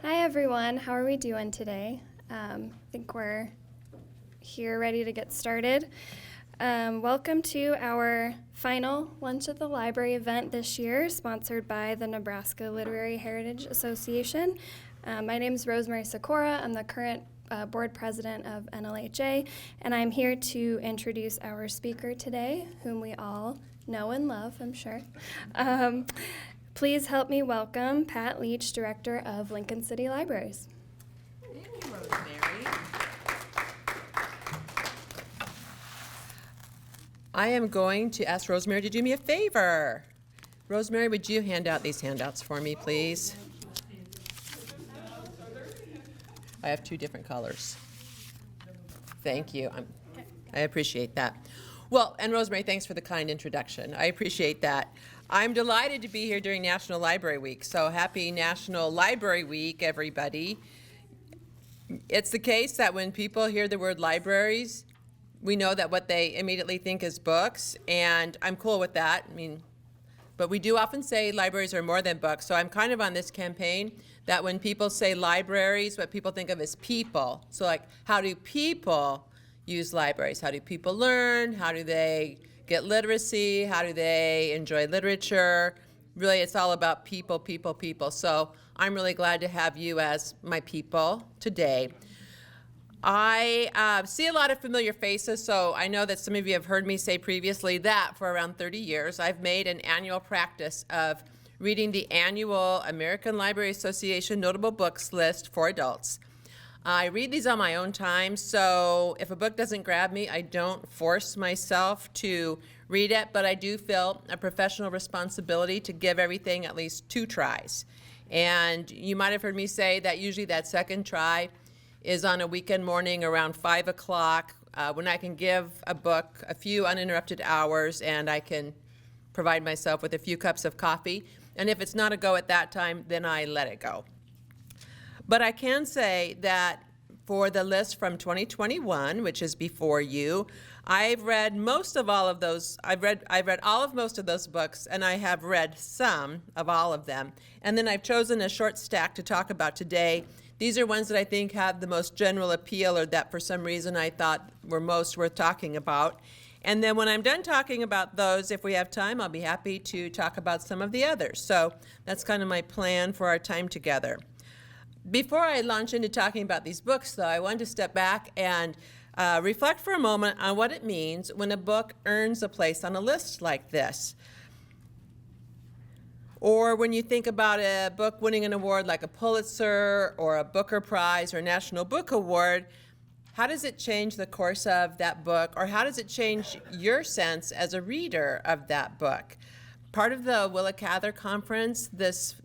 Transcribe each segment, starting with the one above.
Hi everyone, how are we doing today? I think we're here ready to get started. Welcome to our final Lunch at the Library event this year, sponsored by the Nebraska Literary Heritage Association. My name is Rosemary Sikora. I'm the current board president of NLHA, and I'm here to introduce our speaker today, whom we all know and love, I'm sure. Please help me welcome Pat Leach, Director of Lincoln City Libraries. Thank you, Rosemary. I am going to ask Rosemary to do me a favor. Rosemary, would you hand out these handouts for me, please? I have two different colors. Thank you. I appreciate that. Well, and Rosemary, thanks for the kind introduction. I appreciate that. I'm delighted to be here during National Library Week. So happy National Library Week, everybody. It's the case that when people hear the word libraries, we know that what they immediately think is books, and I'm cool with that. But we do often say libraries are more than books, so I'm kind of on this campaign that when people say libraries, what people think of is people. So like, how do people use libraries? How do people learn? How do they get literacy? How do they enjoy literature? Really, it's all about people, people, people. So I'm really glad to have you as my people today. I see a lot of familiar faces, so I know that some of you have heard me say previously that for around 30 years, I've made an annual practice of reading the annual American Library Association Notable Books list for adults. I read these on my own time, so if a book doesn't grab me, I don't force myself to read it, but I do feel a professional responsibility to give everything at least 2 tries. And you might have heard me say that usually that second try is on a weekend morning around 5 o'clock when I can give a book a few uninterrupted hours and I can provide myself with a few cups of coffee. And if it's not a go at that time, then I let it go. But I can say that for the list from 2021, which is before you, I've read most of all of those. I've read all of most of those books, and I have read some of all of them. And then I've chosen a short stack to talk about today. These are ones that I think have the most general appeal, or that for some reason I thought were most worth talking about. And then when I'm done talking about those, if we have time, I'll be happy to talk about some of the others. So that's kind of my plan for our time together. Before I launch into talking about these books, though, I wanted to step back and reflect for a moment on what it means when a book earns a place on a list like this. Or when you think about a book winning an award like a Pulitzer or a Booker Prize or National Book Award, how does it change the course of that book, or how does it change your sense as a reader of that book? Part of the Willa Cather Conference this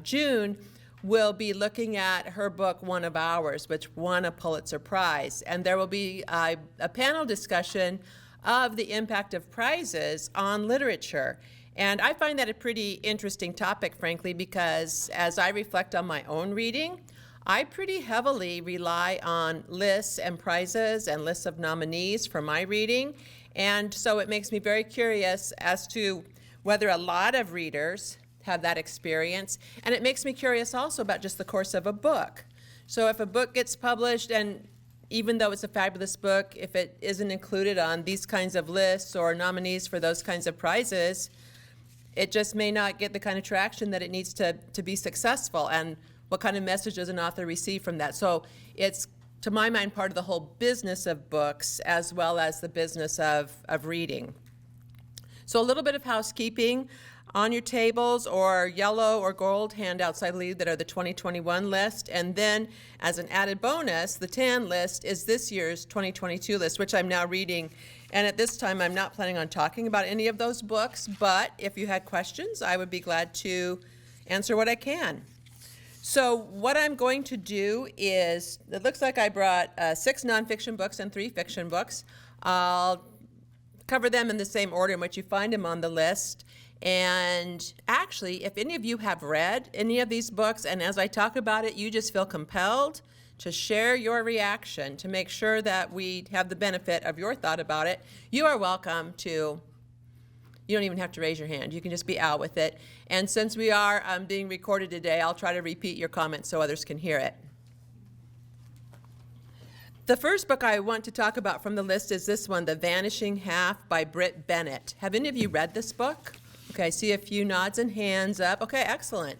June will be looking at her book, One of Ours, which won a Pulitzer Prize. And there will be a panel discussion of the impact of prizes on literature. And I find that a pretty interesting topic, frankly, because as I reflect on my own reading, I pretty heavily rely on lists and prizes and lists of nominees for my reading. And so it makes me very curious as to whether a lot of readers have that experience. And it makes me curious also about just the course of a book. So if a book gets published, and even though it's a fabulous book, if it isn't included on these kinds of lists or nominees for those kinds of prizes, it just may not get the kind of traction that it needs to be successful. And what kind of message does an author receive from that? So it's, to my mind, part of the whole business of books as well as the business of reading. So a little bit of housekeeping. On your tables or yellow or gold handouts, I believe, that are the 2021 list. And then as an added bonus, the tan list is this year's 2022 list, which I'm now reading. And at this time, I'm not planning on talking about any of those books, but if you had questions, I would be glad to answer what I can. So what I'm going to do is, it looks like I brought 6 nonfiction books and 3 fiction books. I'll cover them in the same order in which you find them on the list. And actually, if any of you have read any of these books, and as I talk about it, you just feel compelled to share your reaction to make sure that we have the benefit of your thought about it, you are welcome to You don't even have to raise your hand. You can just be out with it. And since we are being recorded today, I'll try to repeat your comments so others can hear it. The first book I want to talk about from the list is this one, The Vanishing Half by Britt Bennett. Have any of you read this book? Okay, I see a few nods and hands up. Okay, excellent.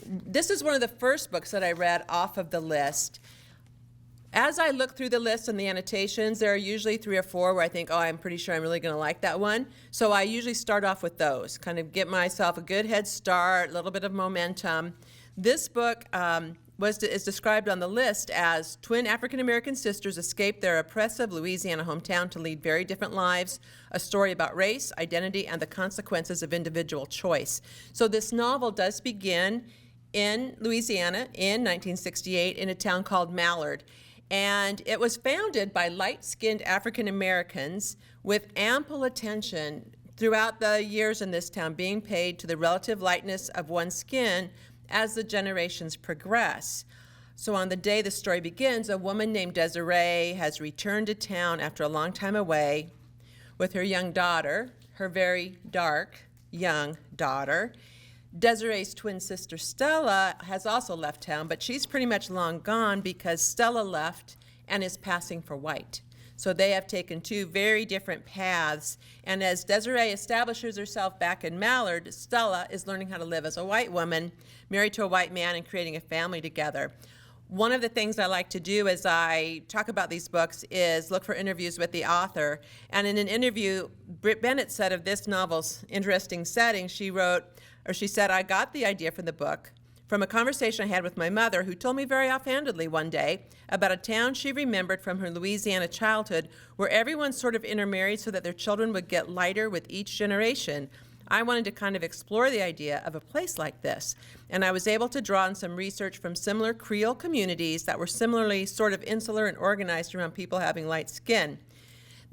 This is one of the first books that I read off of the list. As I look through the list and the annotations, there are usually 3 or 4 where I think, oh, I'm pretty sure I'm really going to like that one. So I usually start off with those, kind of get myself a good head start, a little bit of momentum. This book is described on the list as twin African-American sisters escape their oppressive Louisiana hometown to lead very different lives, a story about race, identity, and the consequences of individual choice. So this novel does begin in Louisiana in 1968 in a town called Mallard. And it was founded by light-skinned African-Americans with ample attention throughout the years in this town being paid to the relative lightness of one's skin as the generations progress. So on the day the story begins, a woman named Desiree has returned to town after a long time away with her young daughter, her very dark young daughter. Desiree's twin sister Stella has also left town, but she's pretty much long gone because Stella left and is passing for white. So they have taken 2 very different paths. And as Desiree establishes herself back in Mallard, Stella is learning how to live as a white woman, married to a white man and creating a family together. One of the things I like to do as I talk about these books is look for interviews with the author. And in an interview, Britt Bennett said of this novel's interesting setting, she said, I got the idea for the book from a conversation I had with my mother, who told me very offhandedly one day about a town she remembered from her Louisiana childhood where everyone sort of intermarried so that their children would get lighter with each generation. I wanted to kind of explore the idea of a place like this, and I was able to draw on some research from similar Creole communities that were similarly sort of insular and organized around people having light skin.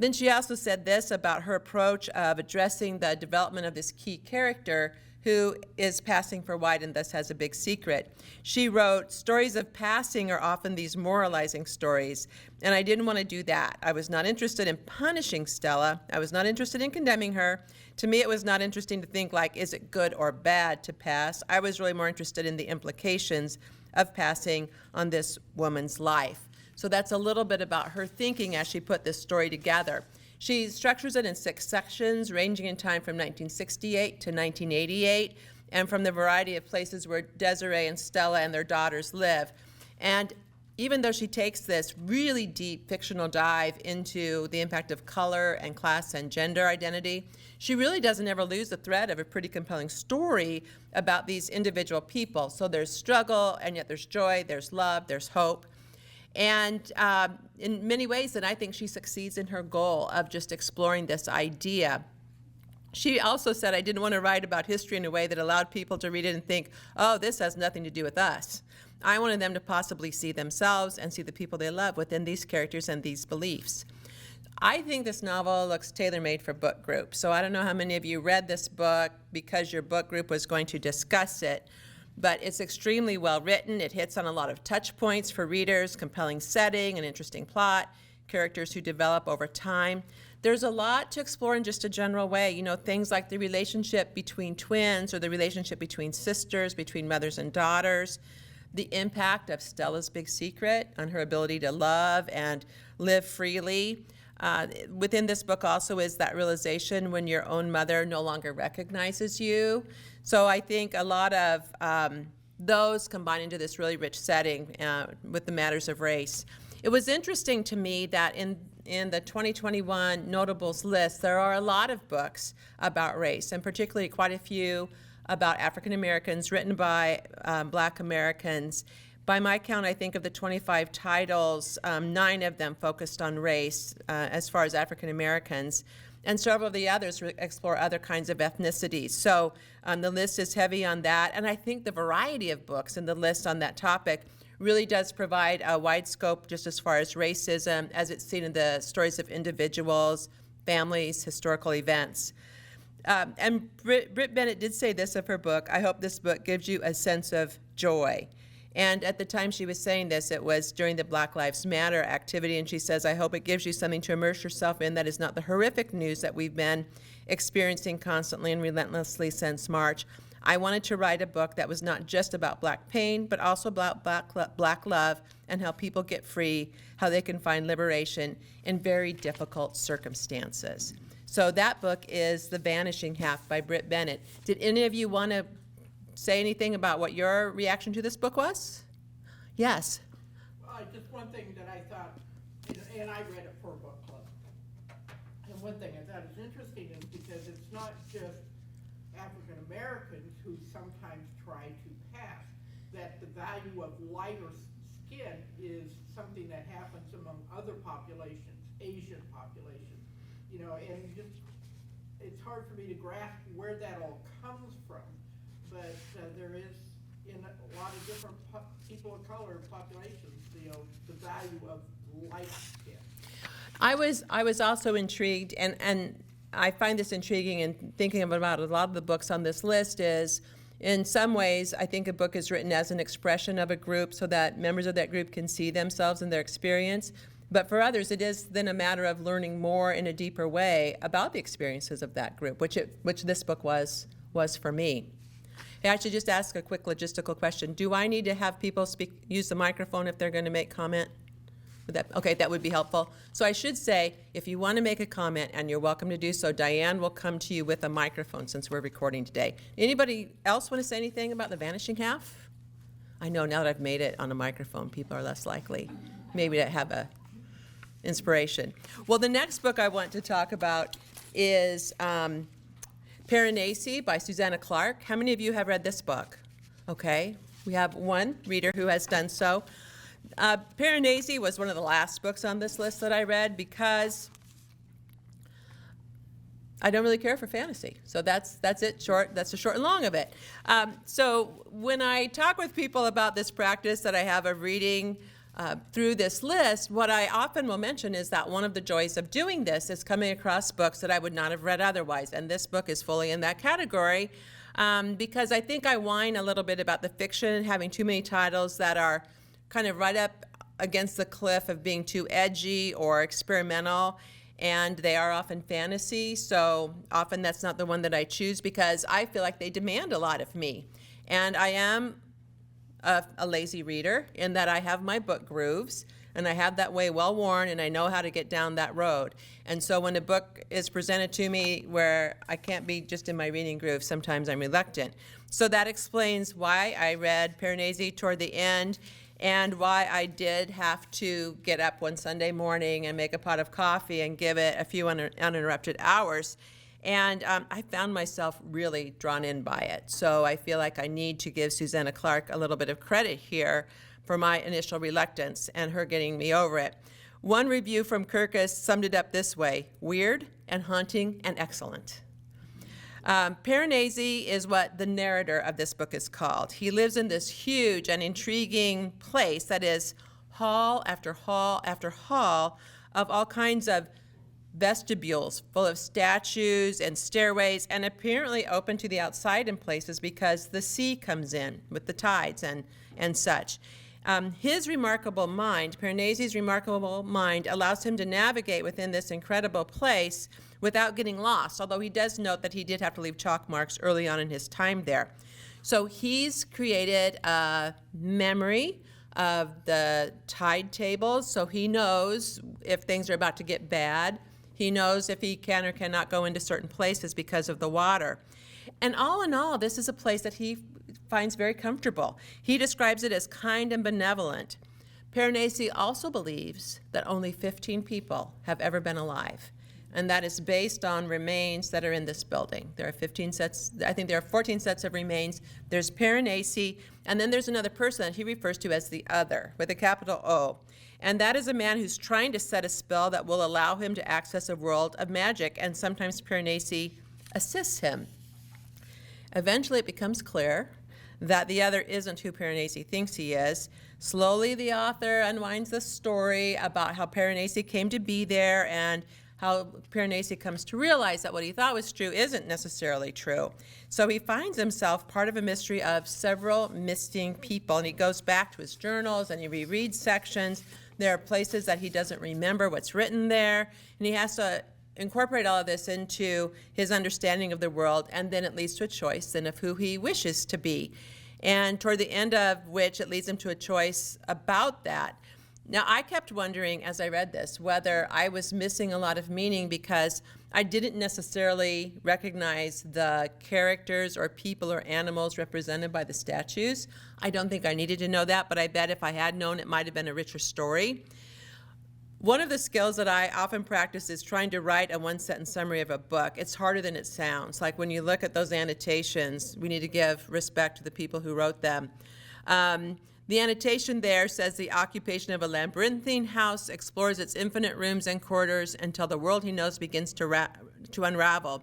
Then she also said this about her approach of addressing the development of this key character who is passing for white and thus has a big secret. She wrote, stories of passing are often these moralizing stories, and I didn't want to do that. I was not interested in punishing Stella. I was not interested in condemning her. To me, it was not interesting to think like, is it good or bad to pass? I was really more interested in the implications of passing on this woman's life. So that's a little bit about her thinking as she put this story together. She structures it in 6 sections, ranging in time from 1968 to 1988, and from the variety of places where Desiree and Stella and their daughters live. And even though she takes this really deep fictional dive into the impact of color and class and gender identity, she really doesn't ever lose the thread of a pretty compelling story about these individual people. So there's struggle, and yet there's joy, there's love, there's hope. And in many ways, then I think she succeeds in her goal of just exploring this idea. She also said, I didn't want to write about history in a way that allowed people to read it and think, oh, this has nothing to do with us. I wanted them to possibly see themselves and see the people they love within these characters and these beliefs. I think this novel looks tailor-made for book group. So I don't know how many of you read this book because your book group was going to discuss it. But it's extremely well written. It hits on a lot of touch points for readers, compelling setting, an interesting plot, characters who develop over time. There's a lot to explore in just a general way. You know, things like the relationship between twins or the relationship between sisters, between mothers and daughters, the impact of Stella's big secret on her ability to love and live freely. Within this book also is that realization when your own mother no longer recognizes you. So I think a lot of those combine into this really rich setting with the matters of race. It was interesting to me that in the 2021 notables list, there are a lot of books about race, and particularly quite a few about African Americans written by Black Americans. By my count, I think of the 25 titles, 9 of them focused on race as far as African Americans, and several of the others explore other kinds of ethnicities. So the list is heavy on that, and I think the variety of books in the list on that topic really does provide a wide scope just as far as racism as it's seen in the stories of individuals, families, historical events. And Britt Bennett did say this of her book, I hope this book gives you a sense of joy. And at the time she was saying this, it was during the Black Lives Matter activity, and she says, I hope it gives you something to immerse yourself in that is not the horrific news that we've been experiencing constantly and relentlessly since March. I wanted to write a book that was not just about black pain, but also about black love and how people get free, how they can find liberation in very difficult circumstances. So that book is The Vanishing Half by Britt Bennett. Did any of you want to say anything about what your reaction to this book was? Yes. Just one thing that I thought, and I read it for a book club, and one thing I thought is interesting is because it's not just African Americans who sometimes try to pass, that the value of lighter skin is something that happens among other populations, Asian populations, and just, it's hard for me to grasp where that all comes from, but there is, in a lot of different people of color populations, the value of light skin. I was also intrigued, and I find this intriguing in thinking about a lot of the books on this list is, in some ways, I think a book is written as an expression of a group so that members of that group can see themselves in their experience. But for others, it is then a matter of learning more in a deeper way about the experiences of that group, which this book was for me. I should just ask a quick logistical question. Do I need to have people use the microphone if they're going to make comment? Okay, that would be helpful. So I should say, if you want to make a comment, and you're welcome to do so, Diane will come to you with a microphone since we're recording today. Anybody else want to say anything about The Vanishing Half? I know now that I've made it on a microphone, people are less likely maybe to have a inspiration. Well, the next book I want to talk about is Paranasi by Susanna Clark. How many of you have read this book? Okay, we have one reader who has done so. Piranesi was one of the last books on this list that I read because I don't really care for fantasy. So that's it, short. That's the short and long of it. So when I talk with people about this practice that I have of reading through this list, what I often will mention is that one of the joys of doing this is coming across books that I would not have read otherwise. And this book is fully in that category because I think I whine a little bit about the fiction having too many titles that are kind of right up against the cliff of being too edgy or experimental, and they are often fantasy, so often that's not the one that I choose because I feel like they demand a lot of me. And I am a lazy reader in that I have my book grooves, and I have that way well worn, and I know how to get down that road. And so when a book is presented to me where I can't be just in my reading groove, sometimes I'm reluctant. So that explains why I read Piranesi toward the end, and why I did have to get up one Sunday morning and make a pot of coffee and give it a few uninterrupted hours. And I found myself really drawn in by it. So I feel like I need to give Susanna Clark a little bit of credit here for my initial reluctance and her getting me over it. One review from Kirkus summed it up this way: weird and haunting and excellent. Piranesi is what the narrator of this book is called. He lives in this huge and intriguing place that is hall after hall after hall of all kinds of vestibules full of statues and stairways, and apparently open to the outside in places because the sea comes in with the tides and such. His remarkable mind, Piranesi's remarkable mind, allows him to navigate within this incredible place without getting lost, although he does note that he did have to leave chalk marks early on in his time there. So he's created a memory of the tide tables, so he knows if things are about to get bad. He knows if he can or cannot go into certain places because of the water. And all in all, this is a place that he finds very comfortable. He describes it as kind and benevolent. Piranesi also believes that only 15 people have ever been alive, and that is based on remains that are in this building. There are 15 sets, I think there are 14 sets of remains. There's Paranasi, and then there's another person that he refers to as the Other, with a capital O. And that is a man who's trying to set a spell that will allow him to access a world of magic, and sometimes Piranesi assists him. Eventually it becomes clear that the Other isn't who Piranesi thinks he is. Slowly the author unwinds the story about how Piranesi came to be there and how Piranesi comes to realize that what he thought was true isn't necessarily true. So he finds himself part of a mystery of several missing people, and he goes back to his journals and he rereads sections. There are places that he doesn't remember what's written there, and he has to incorporate all of this into his understanding of the world, and then it leads to a choice then of who he wishes to be. And toward the end of which it leads him to a choice about that. Now, I kept wondering as I read this whether I was missing a lot of meaning because I didn't necessarily recognize the characters or people or animals represented by the statues. I don't think I needed to know that, but I bet if I had known, it might have been a richer story. One of the skills that I often practice is trying to write a one-sentence summary of a book. It's harder than it sounds. Like when you look at those annotations, we need to give respect to the people who wrote them. The annotation there says the occupation of a labyrinthine house explores its infinite rooms and corridors until the world he knows begins to unravel.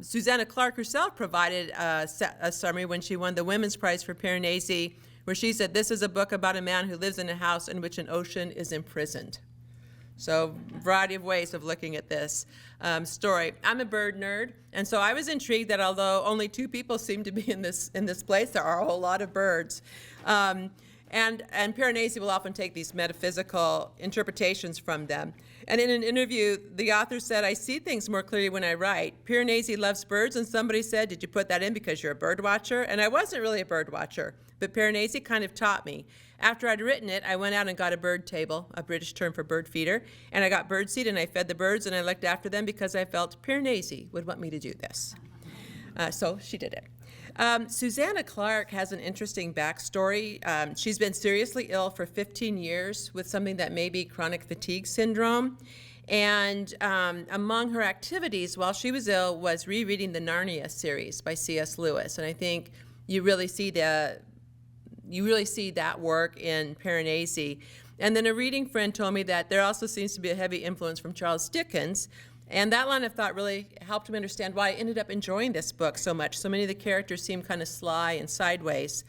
Susanna Clark herself provided a summary when she won the Women's Prize for Piranesi, where she said, "This is a book about a man who lives in a house in which an ocean is imprisoned." So, a variety of ways of looking at this story. I'm a bird nerd, and so I was intrigued that although only 2 people seem to be in this place, there are a whole lot of birds. And Piranesi will often take these metaphysical interpretations from them. And in an interview, the author said, "I see things more clearly when I write. Piranesi loves birds," and somebody said, "Did you put that in because you're a bird watcher?" And I wasn't really a bird watcher, but Piranesi kind of taught me. After I'd written it, I went out and got a bird table, a British term for bird feeder, and I got bird seed and I fed the birds and I looked after them because I felt Piranesi would want me to do this. So she did it. Susanna Clark has an interesting backstory. She's been seriously ill for 15 years with something that may be chronic fatigue syndrome. And among her activities while she was ill was rereading the Narnia series by C.S. Lewis. And I think you really see that work in Piranesi. And then a reading friend told me that there also seems to be a heavy influence from Charles Dickens. And that line of thought really helped me understand why I ended up enjoying this book so much. So many of the characters seem kind of sly and sideways.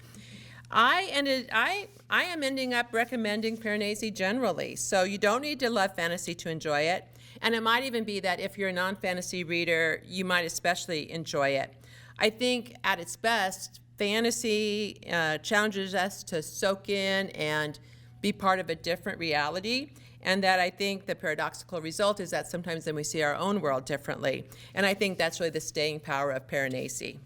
I am ending up recommending Piranesi generally. So you don't need to love fantasy to enjoy it. And it might even be that if you're a non-fantasy reader, you might especially enjoy it. I think at its best, fantasy challenges us to soak in and be part of a different reality. And that I think the paradoxical result is that sometimes then we see our own world differently. And I think that's really the staying power of Piranesi.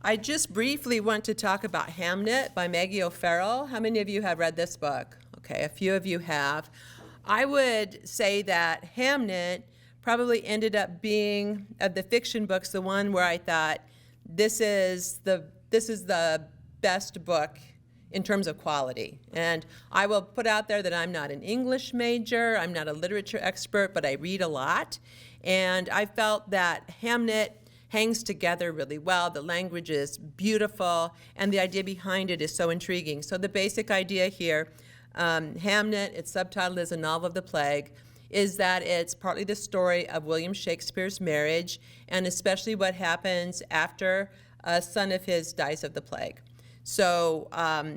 I just briefly want to talk about Hammett by Maggie O'Farrell. How many of you have read this book? Okay, a few of you have. I would say that Hammett probably ended up being, of the fiction books, the one where I thought, this is the best book in terms of quality. And I will put out there that I'm not an English major, I'm not a literature expert, but I read a lot. And I felt that Hammett hangs together really well. The language is beautiful, and the idea behind it is so intriguing. So the basic idea here, Hammett, its subtitle is A Novel of the Plague, is that it's partly the story of William Shakespeare's marriage, and especially what happens after a son of his dies of the plague. So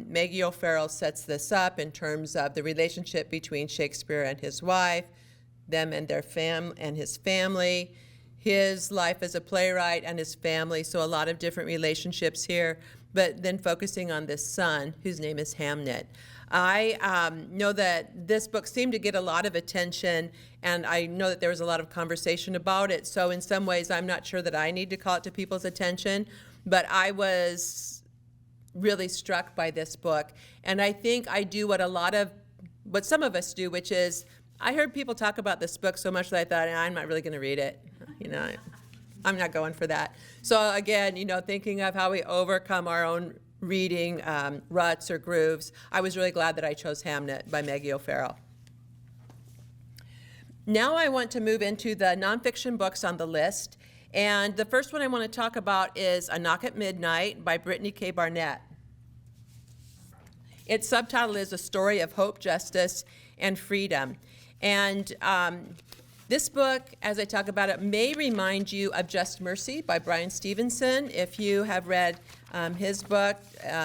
Maggie O'Farrell sets this up in terms of the relationship between Shakespeare and his wife, them and their his family, his life as a playwright and his family, so a lot of different relationships here, but then focusing on this son whose name is Hammett. I know that this book seemed to get a lot of attention, and I know that there was a lot of conversation about it, so in some ways I'm not sure that I need to call it to people's attention, but I was really struck by this book. And I think I do what some of us do, which is, I heard people talk about this book so much that I thought, I'm not really going to read it. I'm not going for that. So again, thinking of how we overcome our own reading ruts or grooves, I was really glad that I chose Hammett by Maggie O'Farrell. Now I want to move into the nonfiction books on the list. And the first one I want to talk about is A Knock at Midnight by Brittany K. Barnett. Its subtitle is A Story of Hope, Justice, and Freedom. And this book, as I talk about it, may remind you of Just Mercy by Brian Stevenson. If you have read His book,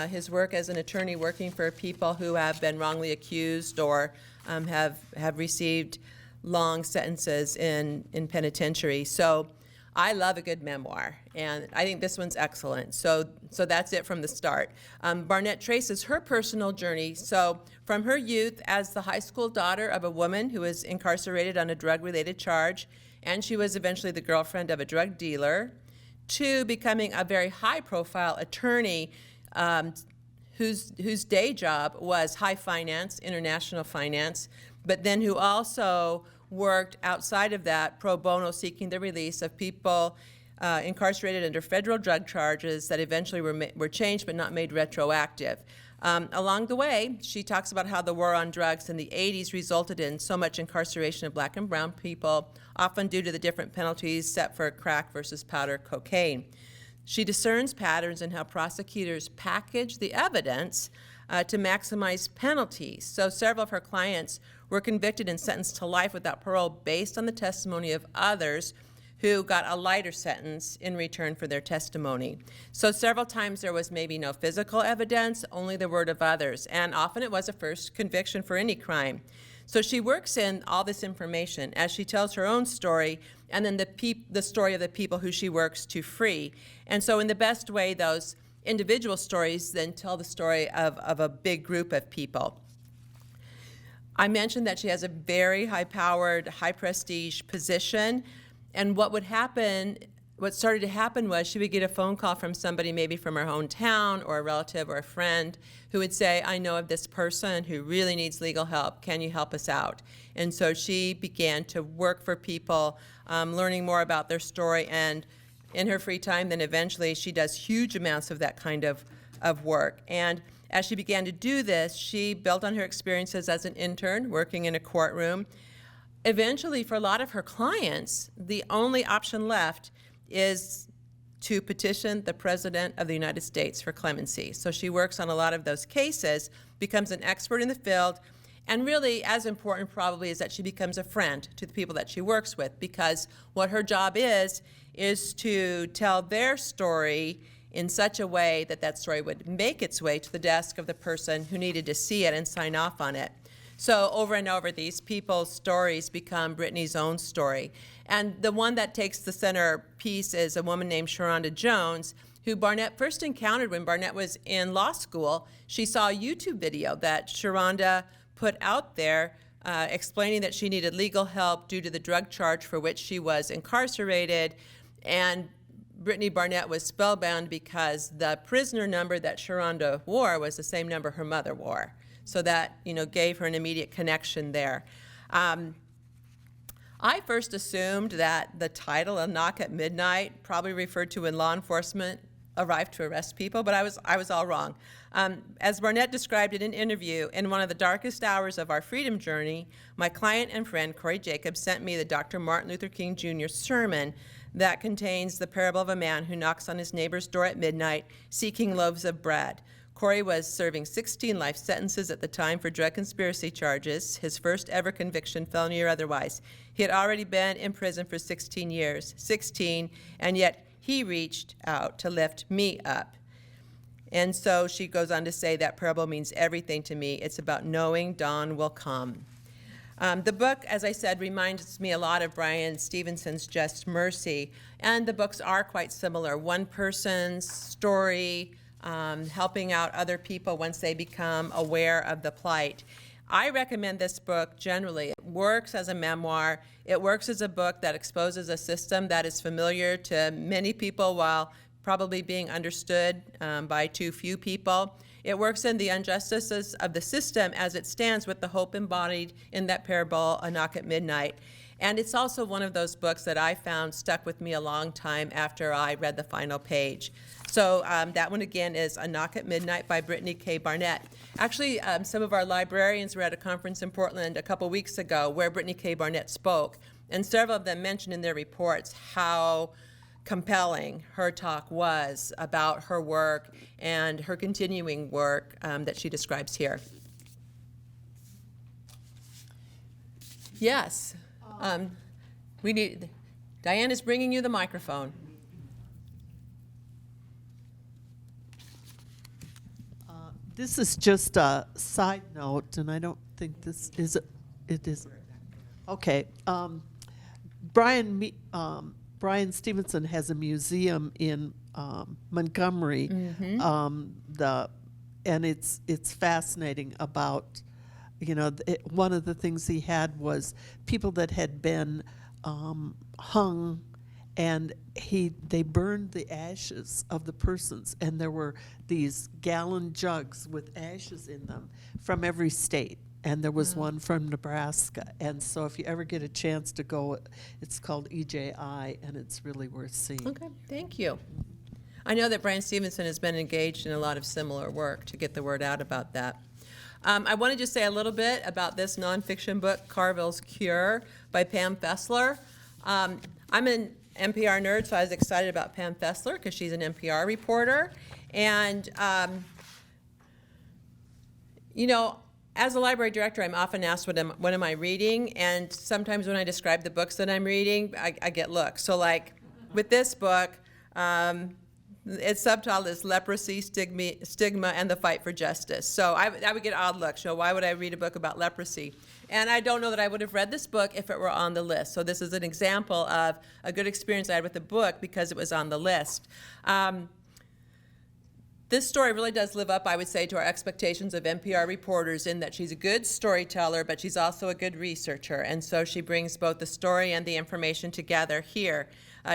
his work as an attorney working for people who have been wrongly accused or have received long sentences in penitentiary. So I love a good memoir, and I think this one's excellent. So that's it from the start. Barnett traces her personal journey. So from her youth as the high school daughter of a woman who was incarcerated on a drug-related charge, and she was eventually the girlfriend of a drug dealer, to becoming a very high-profile attorney whose day job was high finance, international finance, but then who also worked outside of that pro bono, seeking the release of people incarcerated under federal drug charges that eventually were changed but not made retroactive. Along the way, she talks about how the war on drugs in the 80s resulted in so much incarceration of black and brown people, often due to the different penalties set for crack versus powder cocaine. She discerns patterns in how prosecutors package the evidence to maximize penalties. So several of her clients were convicted and sentenced to life without parole based on the testimony of others who got a lighter sentence in return for their testimony. So several times there was maybe no physical evidence, only the word of others, and often it was a first conviction for any crime. So she works in all this information as she tells her own story and then the story of the people who she works to free. And so in the best way, those individual stories then tell the story of a big group of people. I mentioned that she has a very high-powered, high-prestige position, and what started to happen was she would get a phone call from somebody maybe from her hometown or a relative or a friend who would say, I know of this person who really needs legal help. Can you help us out? And so she began to work for people, learning more about their story, and in her free time, then eventually she does huge amounts of that kind of work. And as she began to do this, she built on her experiences as an intern working in a courtroom. Eventually, for a lot of her clients, the only option left is to petition the President of the United States for clemency. So she works on a lot of those cases, becomes an expert in the field, and really, as important probably, is that she becomes a friend to the people that she works with, because what her job is to tell their story in such a way that that story would make its way to the desk of the person who needed to see it and sign off on it. So over and over, these people's stories become Brittany's own story. And the one that takes the center piece is a woman named Sharonda Jones, who Barnett first encountered when Barnett was in law school. She saw a YouTube video that Sharonda put out there explaining that she needed legal help due to the drug charge for which she was incarcerated. And Brittany Barnett was spellbound because the prisoner number that Sharonda wore was the same number her mother wore. So that, gave her an immediate connection there. I first assumed that the title, A Knock at Midnight, probably referred to when law enforcement arrived to arrest people, but I was all wrong. As Barnett described in an interview, in one of the darkest hours of our freedom journey, my client and friend, Corey Jacobs, sent me the Dr. Martin Luther King Jr. sermon that contains the parable of a man who knocks on his neighbor's door at midnight seeking loaves of bread. Corey was serving 16 life sentences at the time for drug conspiracy charges, his first ever conviction, felony or otherwise. He had already been in prison for 16 years, and yet he reached out to lift me up. And so she goes on to say that parable means everything to me. It's about knowing dawn will come. The book, as I said, reminds me a lot of Brian Stevenson's Just Mercy, and the books are quite similar. One person's story, helping out other people once they become aware of the plight. I recommend this book generally. It works as a memoir. It works as a book that exposes a system that is familiar to many people while probably being understood by too few people. It works in the injustices of the system as it stands with the hope embodied in that parable, A Knock at Midnight. And it's also one of those books that I found stuck with me a long time after I read the final page. So that one again is A Knock at Midnight by Brittany K. Barnett. Actually, some of our librarians were at a conference in Portland a couple weeks ago where Brittany K. Barnett spoke, and several of them mentioned in their reports how compelling her talk was about her work and her continuing work that she describes here. Yes, Diane is bringing you the microphone. This is just a side note, and I don't think this is, it is. Okay. Brian Stevenson has a museum in Montgomery, and it's fascinating about, one of the things he had was people that had been hung, and they burned the ashes of the persons, and there were these gallon jugs with ashes in them from every state. And there was one from Nebraska. And so if you ever get a chance to go, it's called EJI, and it's really worth seeing. Okay, thank you. I know that Brian Stevenson has been engaged in a lot of similar work to get the word out about that. I want to just say a little bit about this nonfiction book, Carvills Cure, by Pam Fessler. I'm an NPR nerd, so I was excited about Pam Fessler because she's an NPR reporter. And, as a library director, I'm often asked what am I reading, and sometimes when I describe the books that I'm reading, I get looks. So like with this book, its subtitle is Leprosy, Stigma, and the Fight for Justice. So I would get odd looks. Why would I read a book about leprosy? And I don't know that I would have read this book if it were on the list. So this is an example of a good experience I had with the book because it was on the list. This story really does live up, I would say, to our expectations of NPR reporters in that she's a good storyteller, but she's also a good researcher. And so she brings both the story and the information together here.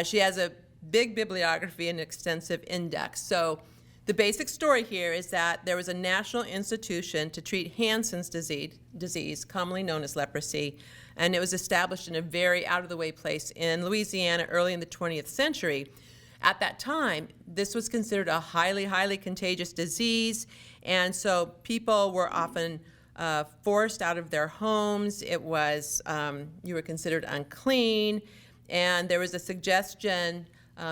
She has a big bibliography and extensive index. So the basic story here is that there was a national institution to treat Hansen's disease, commonly known as leprosy, and it was established in a very out-of-the-way place in Louisiana early in the 20th century. At that time, this was considered a highly, highly contagious disease, and so people were often forced out of their homes. It was, you were considered unclean, and there was a suggestion,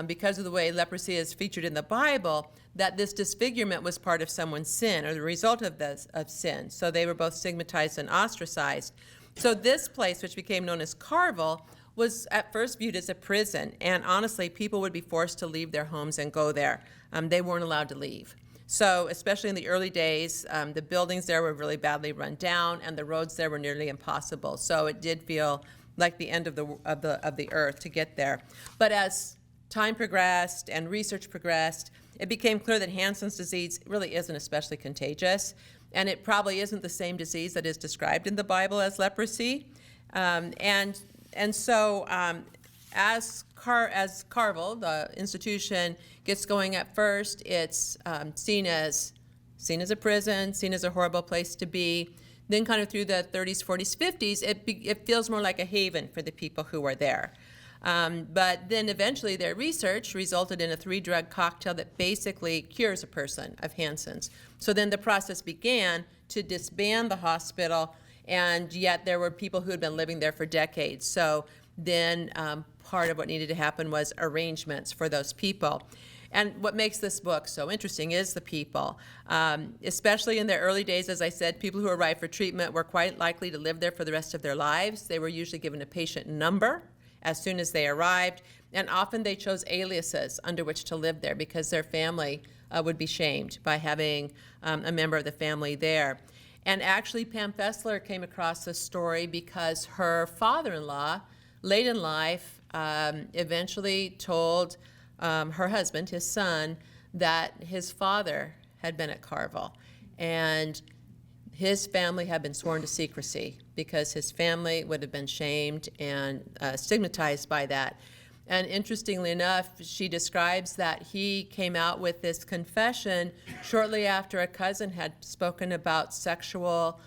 because of the way leprosy is featured in the Bible, that this disfigurement was part of someone's sin or the result of sin. So they were both stigmatized and ostracized. So this place, which became known as Carville, was at first viewed as a prison, and honestly, people would be forced to leave their homes and go there. They weren't allowed to leave. So, especially in the early days, the buildings there were really badly run down, and the roads there were nearly impossible. So it did feel like the end of the earth to get there. But as time progressed and research progressed, it became clear that Hansen's disease really isn't especially contagious, and it probably isn't the same disease that is described in the Bible as leprosy. And so as Carville, the institution, gets going at first, it's seen as a prison, seen as a horrible place to be. Then kind of through the 30s, 40s, 50s, it feels more like a haven for the people who are there. But then eventually their research resulted in a 3-drug cocktail that basically cures a person of Hansen's. So then the process began to disband the hospital, and yet there were people who had been living there for decades. So then part of what needed to happen was arrangements for those people. And what makes this book so interesting is the people. Especially in their early days, as I said, people who arrived for treatment were quite likely to live there for the rest of their lives. They were usually given a patient number as soon as they arrived, and often they chose aliases under which to live there because their family would be shamed by having a member of the family there. And actually, Pam Fessler came across this story because her father-in-law, late in life, eventually told her husband, his son, that his father had been at Carville. And his family had been sworn to secrecy because his family would have been shamed and stigmatized by that. And interestingly enough, she describes that he came out with this confession shortly after a cousin had spoken about sexual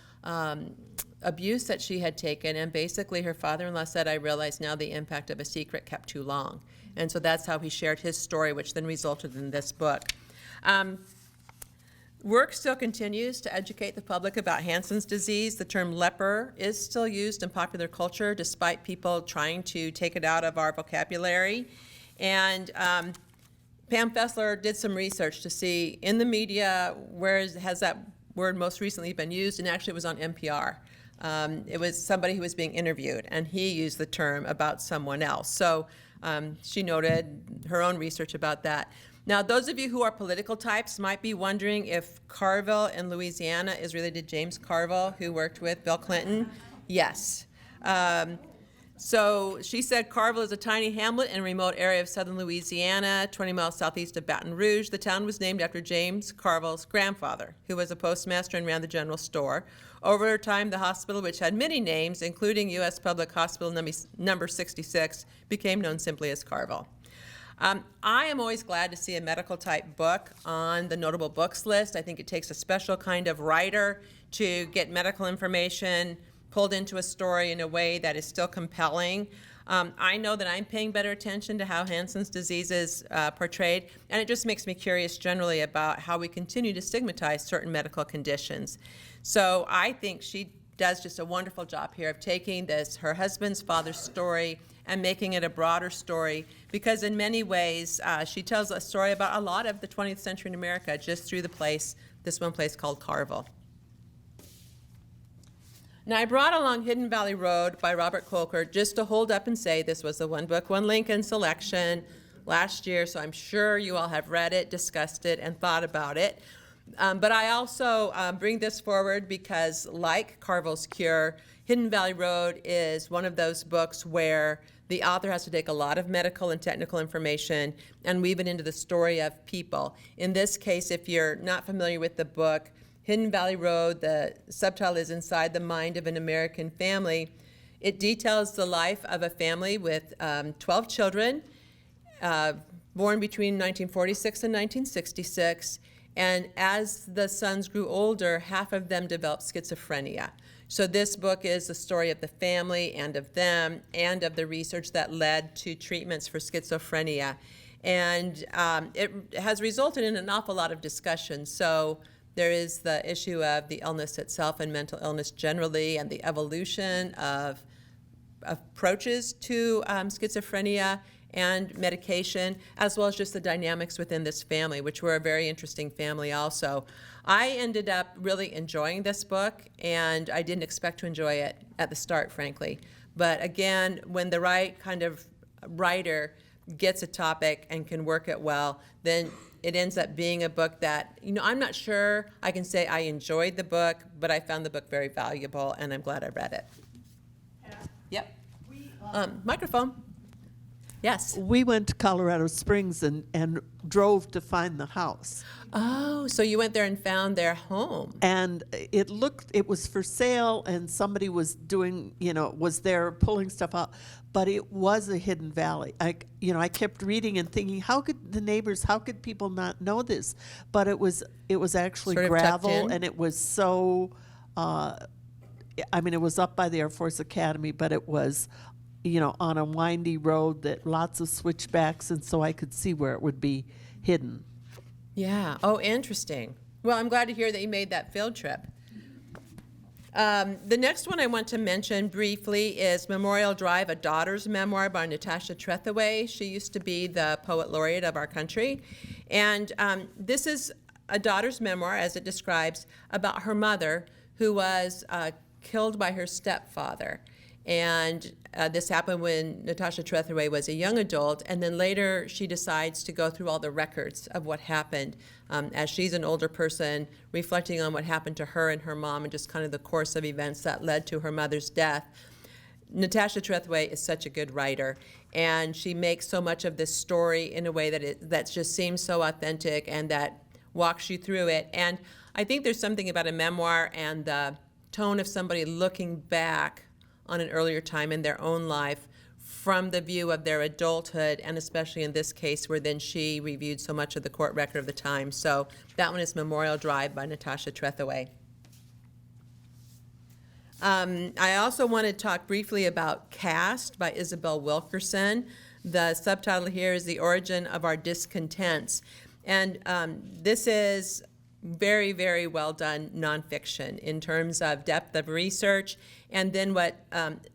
abuse that she had taken. And basically her father-in-law said, "I realize now the impact of a secret kept too long." And so that's how he shared his story, which then resulted in this book. Work still continues to educate the public about Hansen's disease. The term leper is still used in popular culture despite people trying to take it out of our vocabulary. And Pam Fessler did some research to see in the media has that word most recently been used, and actually it was on NPR. It was somebody who was being interviewed, and he used the term about someone else. So she noted her own research about that. Now, those of you who are political types might be wondering if Carville in Louisiana is related to James Carville, who worked with Bill Clinton. Yes. So she said Carville is a tiny hamlet in a remote area of southern Louisiana, 20 miles southeast of Baton Rouge. The town was named after James Carville's grandfather, who was a postmaster and ran the general store. Over time, the hospital, which had many names, including U.S. Public Hospital number 66, became known simply as Carville. I am always glad to see a medical type book on the notable books list. I think it takes a special kind of writer to get medical information pulled into a story in a way that is still compelling. I know that I'm paying better attention to how Hansen's disease is portrayed, and it just makes me curious generally about how we continue to stigmatize certain medical conditions. So I think she does just a wonderful job here of taking this, her husband's father's story, and making it a broader story, because in many ways she tells a story about a lot of the 20th century in America just through this one place called Carville. Now, I brought along Hidden Valley Road by Robert Kolker just to hold up and say this was the One Book, One Lincoln selection last year, so I'm sure you all have read it, discussed it, and thought about it. But I also bring this forward because, like Carvills Cure, Hidden Valley Road is one of those books where the author has to take a lot of medical and technical information and weave it into the story of people. In this case, if you're not familiar with the book, Hidden Valley Road, the subtitle is Inside the Mind of an American Family. It details the life of a family with 12 children, born between 1946 and 1966. And as the sons grew older, half of them developed schizophrenia. So this book is the story of the family and of them and of the research that led to treatments for schizophrenia. And it has resulted in an awful lot of discussion. So there is the issue of the illness itself and mental illness generally, and the evolution of approaches to schizophrenia and medication, as well as just the dynamics within this family, which were a very interesting family also. I ended up really enjoying this book, and I didn't expect to enjoy it at the start, frankly. But again, when the right kind of writer gets a topic and can work it well, then it ends up being a book that, I'm not sure I can say I enjoyed the book, but I found the book very valuable, and I'm glad I read it. Yep. Microphone. Yes. We went to Colorado Springs and drove to find the house. Oh, so you went there and found their home. And it was for sale, and somebody was doing, was there pulling stuff out. But it was a hidden valley. I kept reading and thinking, how could people not know this? But it was actually sort of gravel, and it was so, it was up by the Air Force Academy, but it was, on a windy road that lots of switchbacks, and so I could see where it would be hidden. Yeah. Oh, interesting. Well, I'm glad to hear that you made that field trip. The next one I want to mention briefly is Memorial Drive, a daughter's memoir by Natasha Trethewey. She used to be the poet laureate of our country. And this is a daughter's memoir, as it describes, about her mother, who was killed by her stepfather. And this happened when Natasha Trethewey was a young adult, and then later she decides to go through all the records of what happened as she's an older person, reflecting on what happened to her and her mom and just kind of the course of events that led to her mother's death. Natasha Trethewey is such a good writer, and she makes so much of this story in a way that just seems so authentic and that walks you through it. And I think there's something about a memoir and the tone of somebody looking back on an earlier time in their own life from the view of their adulthood, and especially in this case where then she reviewed so much of the court record of the time. So that one is Memorial Drive by Natasha Trethewey. I also want to talk briefly about Caste by Isabel Wilkerson. The subtitle here is The Origin of Our Discontents. And this is very, very well done nonfiction in terms of depth of research. And then what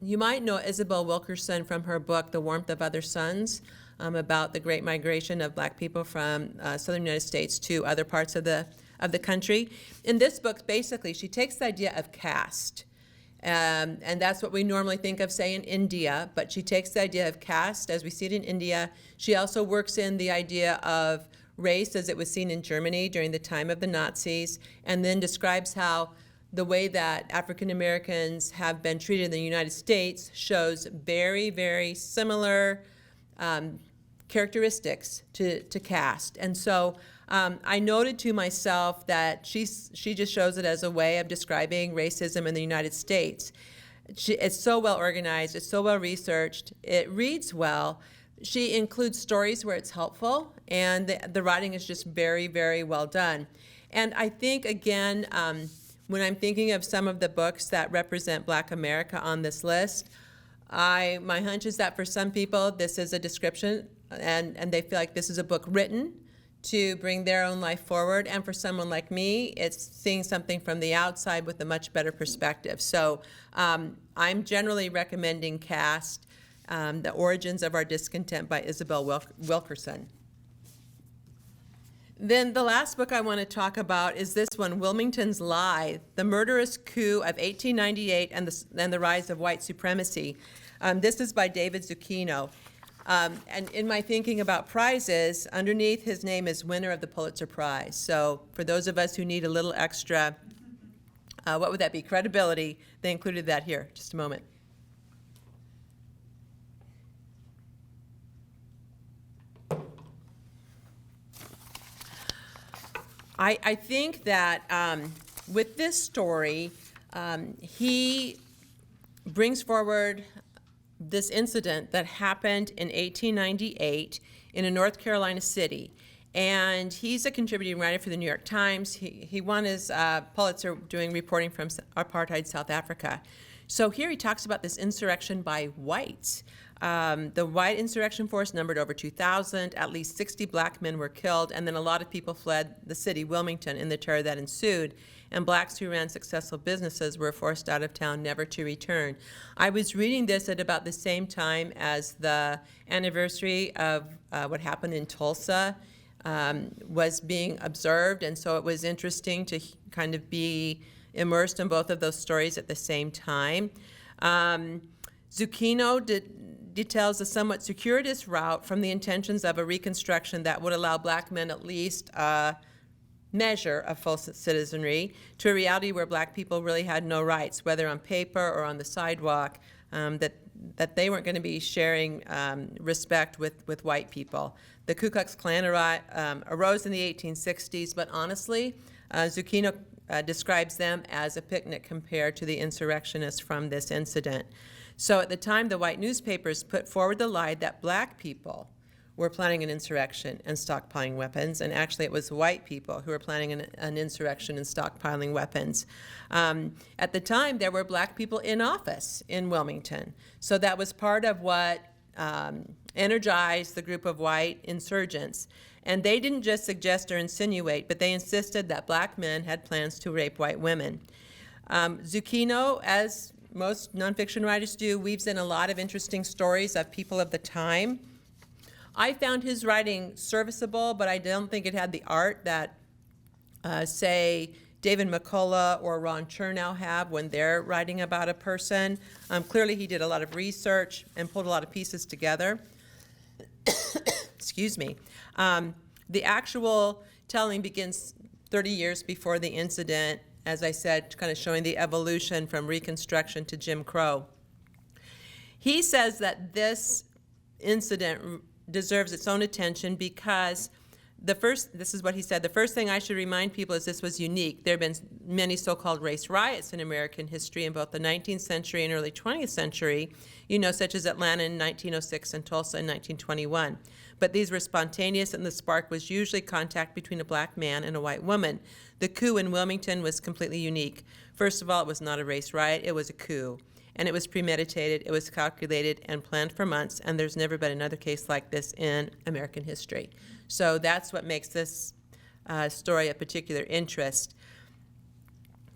you might know Isabel Wilkerson from her book, The Warmth of Other Suns, about the great migration of black people from southern United States to other parts of the country. In this book, basically, she takes the idea of caste. And that's what we normally think of, say, in India, but she takes the idea of caste as we see it in India. She also works in the idea of race as it was seen in Germany during the time of the Nazis, and then describes how the way that African Americans have been treated in the United States shows very, very similar characteristics to caste. And so I noted to myself that she just shows it as a way of describing racism in the United States. It's so well organized, it's so well researched, it reads well. She includes stories where it's helpful, and the writing is just very, very well done. And I think, again, when I'm thinking of some of the books that represent Black America on this list, my hunch is that for some people this is a description, and they feel like this is a book written to bring their own life forward. And for someone like me, it's seeing something from the outside with a much better perspective. So I'm generally recommending Caste, The Origins of Our Discontent by Isabel Wilkerson. Then the last book I want to talk about is this one, Wilmingtons Lie, The Murderous Coup of 1898 and the Rise of White Supremacy. This is by David Zucchino. And in my thinking about prizes, underneath his name is winner of the Pulitzer Prize. So for those of us who need a little extra, what would that be, credibility, they included that here. Just a moment. I think that with this story, he brings forward this incident that happened in 1898 in a North Carolina city. And he's a contributing writer for the New York Times. He won his Pulitzer doing reporting from apartheid South Africa. So here he talks about this insurrection by whites. The white insurrection force numbered over 2,000. At least 60 black men were killed, and then a lot of people fled the city, Wilmington, in the terror that ensued. And blacks who ran successful businesses were forced out of town, never to return. I was reading this at about the same time as the anniversary of what happened in Tulsa was being observed, and so it was interesting to kind of be immersed in both of those stories at the same time. Zucchino details a somewhat circuitous route from the intentions of a reconstruction that would allow black men at least a measure of full citizenry to a reality where black people really had no rights, whether on paper or on the sidewalk, that they weren't going to be sharing respect with white people. The Ku Klux Klan arose in the 1860s, but honestly, Zucchino describes them as a picnic compared to the insurrectionists from this incident. So at the time, the white newspapers put forward the lie that black people were planning an insurrection and stockpiling weapons, and actually it was white people who were planning an insurrection and stockpiling weapons. At the time, there were black people in office in Wilmington, so that was part of what energized the group of white insurgents. And they didn't just suggest or insinuate, but they insisted that black men had plans to rape white women. Zucchino, as most nonfiction writers do, weaves in a lot of interesting stories of people of the time. I found his writing serviceable, but I don't think it had the art that, say, David McCullough or Ron Chernow have when they're writing about a person. Clearly, he did a lot of research and pulled a lot of pieces together. Excuse me. The actual telling begins 30 years before the incident, as I said, kind of showing the evolution from Reconstruction to Jim Crow. He says that this incident deserves its own attention because this is what he said, the first thing I should remind people is this was unique. There have been many so-called race riots in American history in both the 19th century and early 20th century, such as Atlanta in 1906 and Tulsa in 1921. But these were spontaneous, and the spark was usually contact between a black man and a white woman. The coup in Wilmington was completely unique. First of all, it was not a race riot, it was a coup. And it was premeditated, it was calculated and planned for months, and there's never been another case like this in American history. So that's what makes this story of particular interest.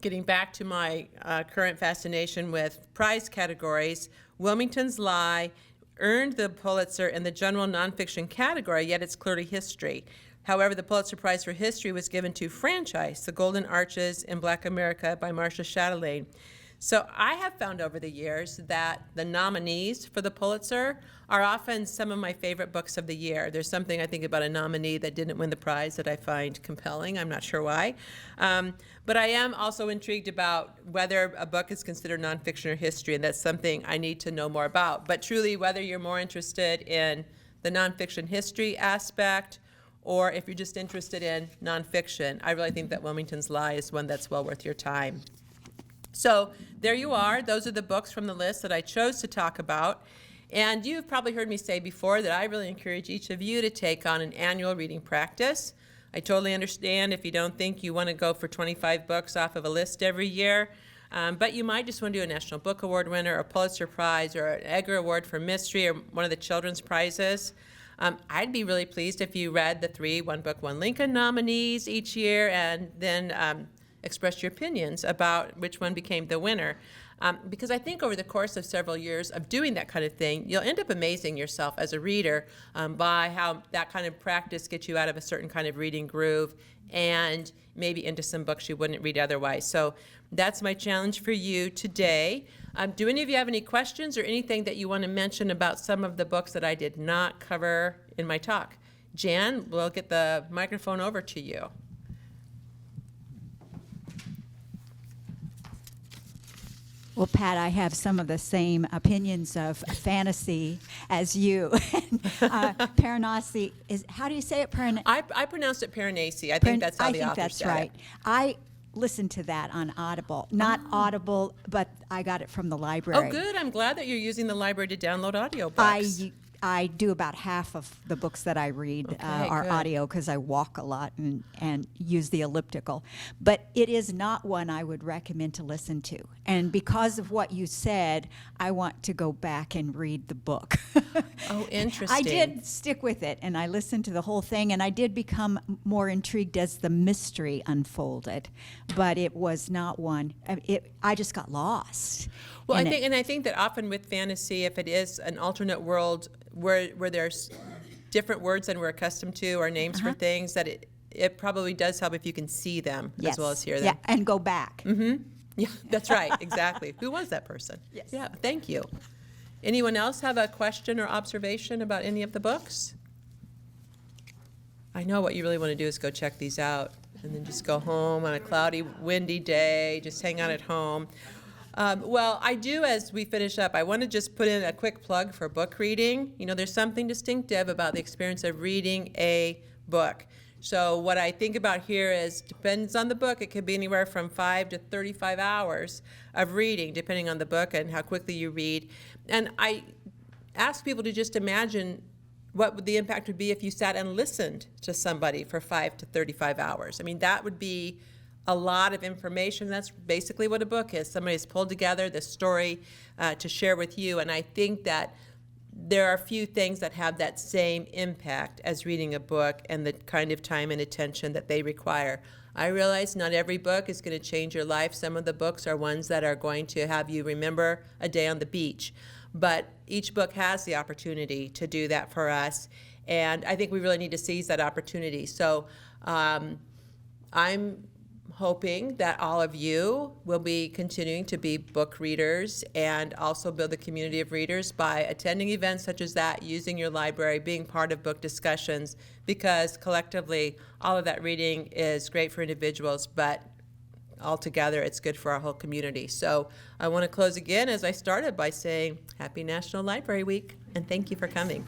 Getting back to my current fascination with prize categories, Wilmingtons Lie earned the Pulitzer in the general nonfiction category, yet it's clearly history. However, the Pulitzer Prize for History was given to Franchise, The Golden Arches in Black America by Marcia Chatelain. So I have found over the years that the nominees for the Pulitzer are often some of my favorite books of the year. There's something I think about a nominee that didn't win the prize that I find compelling. I'm not sure why. But I am also intrigued about whether a book is considered nonfiction or history, and that's something I need to know more about. But truly, whether you're more interested in the nonfiction history aspect, or if you're just interested in nonfiction, I really think that Wilmingtons Lie is one that's well worth your time. So there you are. Those are the books from the list that I chose to talk about. And you've probably heard me say before that I really encourage each of you to take on an annual reading practice. I totally understand if you don't think you want to go for 25 books off of a list every year, but you might just want to do a National Book Award winner, or a Pulitzer Prize, or an Edgar Award for Mystery, or one of the children's prizes. I'd be really pleased if you read the 3 One Book, One Lincoln nominees each year, and then express your opinions about which one became the winner. Because I think over the course of several years of doing that kind of thing, you'll end up amazing yourself as a reader by how that kind of practice gets you out of a certain kind of reading groove and maybe into some books you wouldn't read otherwise. So that's my challenge for you today. Do any of you have any questions or anything that you want to mention about some of the books that I did not cover in my talk? Jan, we'll get the microphone over to you. Well, Pat, I have some of the same opinions of fantasy as you. Paranasi is, how do you say it? I pronounced it Piranesi. I think that's how the author said it. I think that's right. I listened to that on Audible. Not Audible, but I got it from the library. Oh, good. I'm glad that you're using the library to download audiobooks. I do about half of the books that I read are good. audio because I walk a lot and use the elliptical. But it is not one I would recommend to listen to. And because of what you said, I want to go back and read the book. Oh, interesting. I did stick with it, and I listened to the whole thing, and I did become more intrigued as the mystery unfolded. But it was not one. I just got lost. Well, I think that often with fantasy, if it is an alternate world where there's different words than we're accustomed to, or names for things, that it probably does help if you can see them as well as hear them. Yeah, and go back. Mm-hmm. Yeah, that's right. Exactly. Who was that person? Yes. Yeah, thank you. Anyone else have a question or observation about any of the books? I know what you really want to do is go check these out and then just go home on a cloudy, windy day, just hang out at home. Well, I do, as we finish up, I want to just put in a quick plug for book reading. You know, there's something distinctive about the experience of reading a book. So what I think about here is, depends on the book, it could be anywhere from 5 to 35 hours of reading, depending on the book and how quickly you read. And I ask people to just imagine what the impact would be if you sat and listened to somebody for 5 to 35 hours. I mean, that would be a lot of information. That's basically what a book is. Somebody's pulled together this story to share with you, and I think that there are few things that have that same impact as reading a book and the kind of time and attention that they require. I realize not every book is going to change your life. Some of the books are ones that are going to have you remember a day on the beach, but each book has the opportunity to do that for us, and I think we really need to seize that opportunity. So I'm hoping that all of you will be continuing to be book readers and also build a community of readers by attending events such as that, using your library, being part of book discussions, because collectively all of that reading is great for individuals, but altogether it's good for our whole community. So I want to close again as I started by saying Happy National Library Week, and thank you for coming.